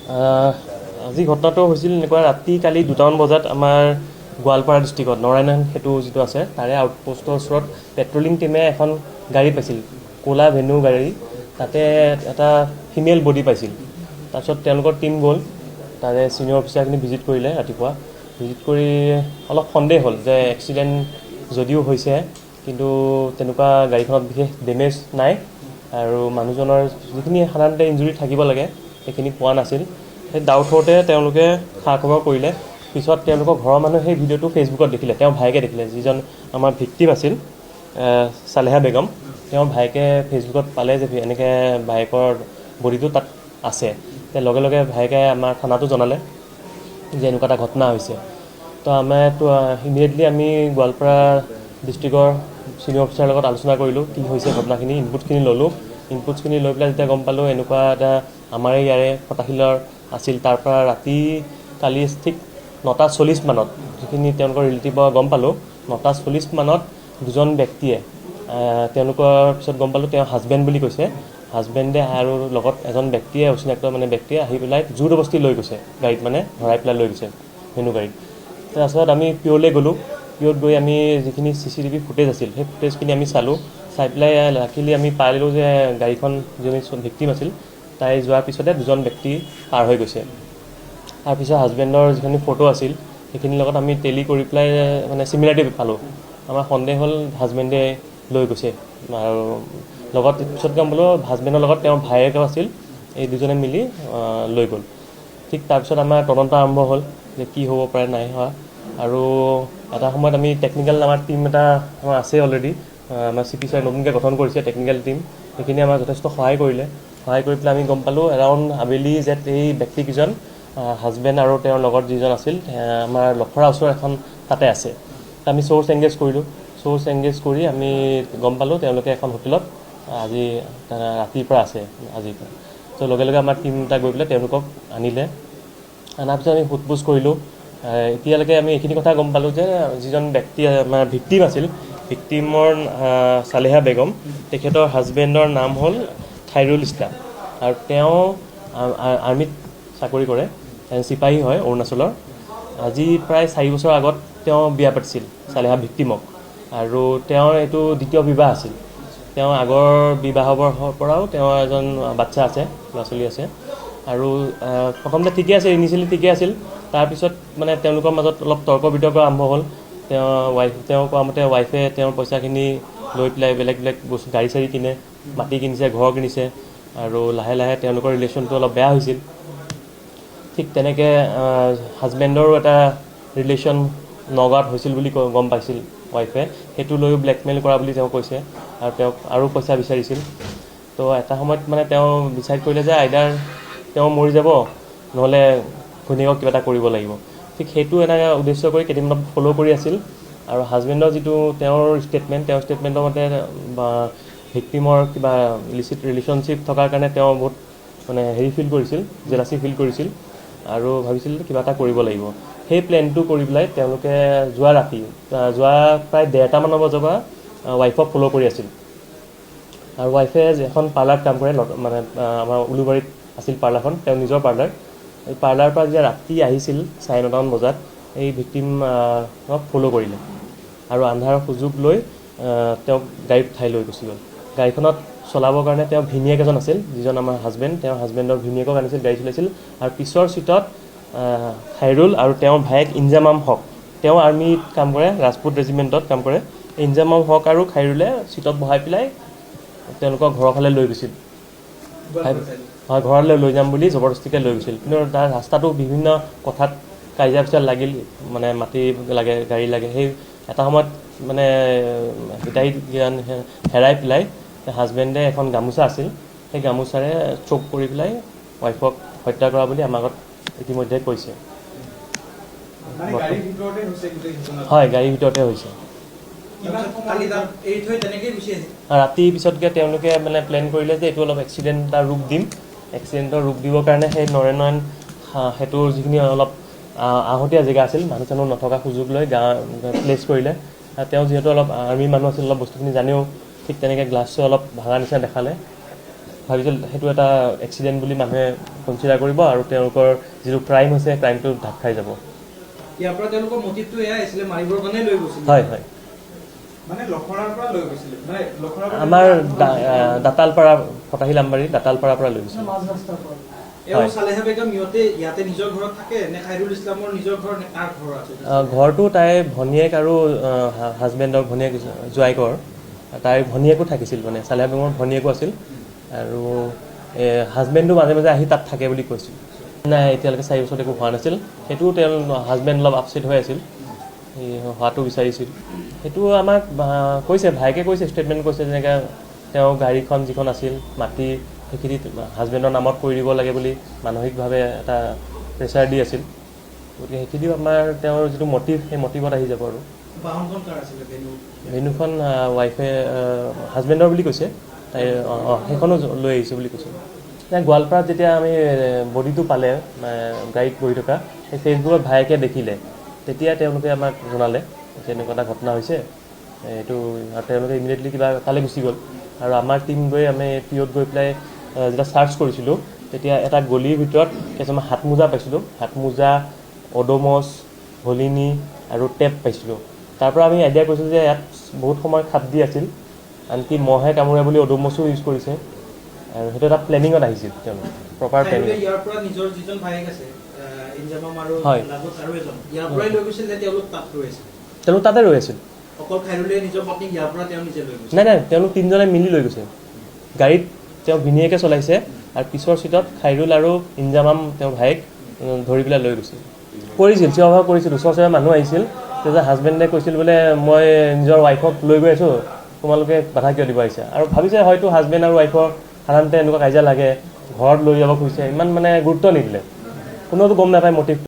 আজি ঘটনাটো হৈছিল এনেকুৱা ৰাতি কালি 2টামান বজাত আমাৰ গোৱালপাৰা ডিষ্ট্ৰিক্টত নাৰায়ণ সেতু যিটো আছে তাৰে আউটপোষ্টৰ ওচৰত পেট্ৰলিং টিমে এখন গাড়ী পাইছিল, ক'লা ভেনু গাড়ী। তাতে এটা ফিমেল বডি পাইছিল। তাৰপিছত তেওঁলোকৰ টিম গ'ল, তাৰে ছিনিয়ৰ অফিচাৰখিনি ভিজিট কৰিলে। ৰাতিপুৱা ভিজিট কৰি অলপ সন্দেহ হ'ল যে এক্সিডেণ্ট যদিও হৈছে কিন্তু তেনেকুৱা গাড়ীখনত বিশেষ ডেমেজ নাই আৰু মানুহজনৰ যিখিনি সাধাৰণতে ইঞ্জুৰি থাকিব লাগে সেইখিনি পোৱা নাছিল। সেই ডাউট হওঁতে তেওঁলোকে খা খবৰ কৰিলে। পিছত তেওঁলোকৰ ঘৰৰ মানুহে সেই ভিডিঅ'টো ফেচবুকত দেখিলে, তেওঁৰ ভায়েকে দেখিলে, যিজন আমাৰ ভিক্টিম আছিল চালেহা বেগম। তেওঁৰ ভায়েকে ফেচবুকত পালে যে এনেকৈ ভায়েকৰ বডিটো তাত আছে। লগে লগে ভায়েকে আমাৰ থানাটো জনালে যে এনেকুৱা এটা ঘটনা হৈছে। তো আমাৰতো ইমিডিয়েটলি আমি গোৱালপাৰা ডিষ্ট্ৰিক্টৰ ছিনিয়ৰ অফিচাৰৰ লগত আলোচনা কৰিলোঁ কি হৈছে ঘটনাখিনি, ইনপুটখিনি ল'লোঁ। ইনপুটছখিনি লৈ পেলাই যেতিয়া গম পালোঁ এনেকুৱা এটা আমাৰে ইয়াৰে ফটাশিলৰ আছিল। তাৰপৰা ৰাতি কালি ঠিক 9:40 মানত যিখিনি তেওঁলোকৰ ৰিলেটিভৰ গম পালোঁ, 9:40 মানত দুজন ব্যক্তিয়ে তেওঁলোকৰ পিছত গম পালোঁ তেওঁ হাজবেণ্ড বুলি কৈছে। হাজবেণ্ডে আৰু লগত এজন ব্যক্তিয়ে অচিনাক্ত ব্যক্তিয়ে আহি পেলাই জোৰদবস্তি লৈ গৈছে গাড়ীত, ভৰাই পেলাই লৈ গৈছে ভেনু গাড়ীত। তাৰপাছত আমি পিঅ'লৈ গ'লোঁ। পিঅ'ত গৈ আমি যিখিনি CCTV ফুটেজ আছিল সেই ফুটেজখিনি আমি চালোঁ। চাই পেলাই লাকিলি আমি পালোঁ যে গাড়ীখন যিজনী ভিক্টিম আছিল তাই যোৱাৰ পিছতে দুজন ব্যক্তি পাৰ হৈ গৈছে। তাৰপিছত হাজবেণ্ডৰ যিখিনি ফটো আছিল সেইখিনিৰ লগত আমি টেলি কৰি পেলাই চিমিলাৰিটি পালোঁ। আমাৰ সন্দেহ হ'ল হাজবেণ্ডে লৈ গৈছে আৰু লগত পিছত গম পালোঁ হাজবেণ্ডৰ লগত তেওঁৰ ভায়েকো আছিল। এই দুজনে মিলি লৈ গ'ল। ঠিক তাৰপিছত আমাৰ তদন্ত আৰম্ভ হ'ল যে কি হ'ব পাৰে নাই হোৱা। আৰু এটা সময়ত আমি টেকনিকেল আমাৰ টীম এটা আমাৰ আছে অলৰেডি, আমাৰ CP ছাৰে নতুনকৈ গঠন কৰিছে টেকনিকেল টীম। সেইখিনি আমাৰ যথেষ্ট সহায় কৰিলে। সহায় কৰি পেলাই আমি গম পালোঁ এৰাউণ্ড আবেলি যে এই ব্যক্তিকেইজন হাজবেণ্ড আৰু তেওঁৰ লগত যিজন আছিল আমাৰ লখৰা ওচৰৰ এখন তাতে আছে। আমি চ'ৰ্চ এংগেজ কৰিলোঁ। চ'ৰ্চ এংগেজ কৰি আমি গম পালোঁ তেওঁলোকে এখন হোটেলত আজি ৰাতিৰ পৰা আছে আজিৰ পৰা। ত' লগে লগে আমাৰ টীম এটা গৈ পেলাই তেওঁলোকক আনিলে। অনাৰ পিছত আমি সোধ-পোছ কৰিলোঁ। এতিয়ালৈকে আমি এইখিনি কথা গম পালোঁ যে যিজন ব্যক্তি আমাৰ ভিক্টিম আছিল, ভিক্টিমৰ চালেহা বেগম, তেখেতৰ হাজবেণ্ডৰ নাম হ'ল খাইৰুল ইছলাম আৰু তেওঁ আৰ্মিত চাকৰি কৰে, চিপাহী হয় অৰুণাচলৰ। আজি প্ৰায় 4 বছৰ আগত তেওঁ বিয়া পাতিছিল চালেহা ভিক্টিমক আৰু তেওঁৰ এইটো দ্বিতীয় বিবাহ আছিল। তেওঁ আগৰ বিবাহৰ পৰাও তেওঁৰ এজন বাচ্ছা আছে, ল'ৰা-ছোৱালী আছে। আৰু প্ৰথমতে ঠিকে আছিল, ইনিচিয়েলি ঠিকে আছিল। তাৰপিছত তেওঁলোকৰ মাজত অলপ তৰ্ক বিতৰ্ক আৰম্ভ হ'ল। তেওঁ কোৱা মতে ৱাইফে তেওঁৰ পইচাখিনি লৈ পেলাই বেলেগ বেলেগ বস্তু গাড়ী-চাড়ী কিনে, মাটি কিনিছে, ঘৰ কিনিছে আৰু লাহে লাহে তেওঁলোকৰ ৰিলেশ্যনটো অলপ বেয়া হৈছিল। ঠিক তেনেকৈ হাজবেণ্ডৰো এটা ৰিলেশ্যন নগাঁৱত হৈছিল বুলি গম পাইছিল ৱাইফে। সেইটো লৈও ব্লেকমেইল কৰা বুলি তেওঁ কৈছে আৰু তেওঁক আৰু পইচা বিচাৰিছিল। তো এটা সময়ত তেওঁ ডিচাইড কৰিলে যে আইদাৰ তেওঁ মৰি যাব নহ'লে ঘৈণীয়েকক কিবা এটা কৰিব লাগিব। ঠিক সেইটো এটা উদ্দেশ্য কৰি কেইদিনমান ফ'ল' কৰি আছিল। আৰু হাজবেণ্ডৰ যিটো তেওঁৰ ষ্টেটমেণ্টৰ মতে ভিক্টিমৰ কিবা ইলিচিট ৰিলেশ্যনশ্বিপ থকাৰ কাৰণে তেওঁ বহুত ফিল কৰিছিল, জেলাচি ফিল কৰিছিল আৰু ভাবিছিল কিবা এটা কৰিব লাগিব। সেই প্লেনটো কৰি পেলাই তেওঁলোকে যোৱা প্ৰায় 1:30মান বজাৰ পৰা ৱাইফক ফ'ল' কৰি আছিল। আৰু ৱাইফে এখন পাৰ্লাৰত কাম কৰে, আমাৰ উলুবাৰীত আছিল পাৰ্লাৰখন, তেওঁৰ নিজৰ পাৰ্লাৰ। এই পাৰ্লাৰৰ পৰা যেতিয়া ৰাতি আহিছিল 9:30মান বজাত এই ভিক্টিমক ফ'ল' কৰিলে আৰু আন্ধাৰৰ সুযোগ লৈ তেওঁক গাড়ীত উঠাই লৈ গুচি গ'ল। গাড়ীখনত চলাবৰ কাৰণে তেওঁৰ ভিনিয়েক এজন আছিল, যিজন আমাৰ হাজবেণ্ড, তেওঁৰ হাজবেণ্ডৰ ভিনিয়েকক আনিছিল, গাড়ী চলাইছিল। আৰু পিছৰ ছিটত খাইৰুল আৰু তেওঁৰ ভায়েক ইনজামাম হক, তেওঁ আৰ্মিত কাম কৰে, ৰাজপুত ৰেজিমেণ্টত কাম কৰে। ইনজামাম হক আৰু খাইৰুলে ছিটত বহাই পেলাই তেওঁলোকৰ ঘৰৰ ফালে লৈ গৈছিল। হয়, ঘৰলৈ লৈ যাম বুলি জবৰদস্তিকৈ লৈ গৈছিল। কিন্তু তাৰ ৰাস্তাটো বিভিন্ন কথাত কাজিয়া পেচাল লাগিল, মাটি লাগে, গাড়ী লাগে। সেই এটা সময়ত হিতাহিত জ্ঞান হেৰাই পেলাই হাজবেণ্ডে এখন গামোচা আছিল, সেই গামোচাৰে চোক কৰি পেলাই ৱাইফক হত্যা কৰা বুলি আমাৰ আগত ইতিমধ্যে কৈছে। হয়, গাড়ীৰ ভিতৰতে হৈছে। ৰাতি পিছতকৈ তেওঁলোকে প্লেন কৰিলে যে এইটো অলপ এক্সিডেণ্টৰ ৰূপ দিম। এক্সিডেণ্টৰ ৰূপ দিবৰ কাৰণে সেই নাৰায়ণ সেতুৰ যিখিনি অলপ আহতীয়া জেগা আছিল, মানুহ চানুহ নথকা সুযোগ লৈ প্লেচ কৰিলে। তেওঁ যিহেতু অলপ আৰ্মি মানুহ আছিল, অলপ বস্তুখিনি জানেও, ঠিক তেনেকৈ গ্লাছটো অলপ ভাঙা নিচিনা দেখালে। ভাবিছিল সেইটো এটা এক্সিডেণ্ট বুলি মানুহে কনচিডাৰ কৰিব আৰু তেওঁলোকৰ যিটো ক্ৰাইম হৈছে ক্ৰাইমটো ঢাক খাই যাব। ইয়াৰ পৰা তেওঁলোকৰ মটিভটো এয়াই আছিলে, মাৰিবৰ কাৰণে লৈ গৈছিল। হয় হয়, মানে লখৰাৰ পৰা লৈ গৈছিল, মানে লখৰাৰ পৰা আমাৰ দাতালপাৰা, ফটাহিল আমবাৰী দাতালপাৰাৰ পৰা লৈ গৈছিল। চালেহা বেগম ইয়াতে নিজৰ ঘৰত থাকে নে খাইৰুল ইছলামৰ নিজৰ ঘৰ নে কাৰ ঘৰ আছে? ঘৰটো তাইৰ ভনীয়েক আৰু হাজবেণ্ডৰ ভনীয়েক জোৱাইকৰ, তাইৰ ভনীয়েকো থাকিছিল, মানে চালেহা বেগমৰ ভনীয়েকো আছিল আৰু হাজবেণ্ডো মাজে মাজে আহি তাত থাকে বুলি কৈছিল। নাই, এতিয়ালৈকে 4 বছৰত একো হোৱা নাছিল। সেইটোও তেওঁৰ হাজবেণ্ড অলপ আপছেট হৈ আছিল, হোৱাটো বিচাৰিছিল। সেইটো আমাক কৈছে, ভাইকে কৈছে, ষ্টেটমেণ্ট কৈছে যেনেকৈ তেওঁ গাড়ীখন যিখন আছিল মাটি সেইখিনি হাজবেণ্ডৰ নামত কৰি দিব লাগে বুলি মানসিকভাৱে এটা প্ৰেছাৰ দি আছিল। গতিকে সেইখিনিও আমাৰ তেওঁৰ যিটো মটিভ, সেই মটিভত আহি যাব। আৰু ভেনুখন ৱাইফে হাজবেণ্ডৰ বুলি কৈছে, তাই সেইখনো লৈ আহিছে বুলি কৈছে। গোৱালপাৰাত যেতিয়া আমি বডিটো পালে গাড়ীত বহি থকা, সেই ফেচবুকত ভায়েকে দেখিলে, তেতিয়া তেওঁলোকে আমাক জনালে যে এনেকুৱা এটা ঘটনা হৈছে এইটো, আৰু তেওঁলোকে ইমিডিয়েটলি কিবা তালৈ গুচি গ'ল। আৰু আমাৰ টীম গৈ আমি পিঅ'ত গৈ পেলাই যেতিয়া ছাৰ্চ কৰিছিলোঁ, তেতিয়া এটা গলিৰ ভিতৰত কিছুমান হাতমোজা পাইছিলোঁ, হাতমোজা, অডোমছ, ভলিনী আৰু টেপ পাইছিলোঁ। তাৰ পৰা আমি আইডিয়া কৰিছিলোঁ যে ইয়াত বহুত সময় খাপ দি আছিল, আনকি মহে কামোৰে বুলি অডোমছো ইউজ কৰিছে, আৰু সেইটো এটা প্লেনিঙত আহিছিল তেওঁলোক, প্ৰপাৰ প্লেনিং। ইয়াৰ পৰা নিজৰ যিজন ভায়েক আছে ইনজামাম আৰু লাগত আৰু এজন ইয়াৰ পৰাই লৈ গৈছিল নে তেওঁলোক তাত ৰৈ আছিল? তেওঁলোক তাতে ৰৈ আছিল। অকল খাইৰুলে নিজৰ পত্নীক ইয়াৰ পৰা তেওঁ নিজে লৈ গৈছিল? নাই নাই, তেওঁলোক 3জনে মিলি লৈ গৈছে। গাড়ীত তেওঁ ভিনীয়েকে চলাইছে আৰু পিছৰ চিটত খাইৰুল আৰু ইনজামাম তেওঁৰ ভায়েক ধৰি পেলাই লৈ গৈছিল। কৰিছিল, চিঞৰ বাখৰ কৰিছিল, ওচৰ মানুহ আহিছিল। তেতিয়া হাজবেণ্ডে কৈছিল বোলে মই নিজৰ ৱাইফক লৈ গৈ আছোঁ, তোমালোকে বাধা কিয় দিব আহিছা? আৰু ভাবিছে হয়তো হাজবেণ্ড আৰু ৱাইফৰ সাধাৰণতে এনেকুৱা কাজিয়া লাগে, ঘৰত লৈ যাব খুজিছে, ইমান মানে গুৰুত্ব নিদিলে, কোনেওতো গম নাপায় মটিভ।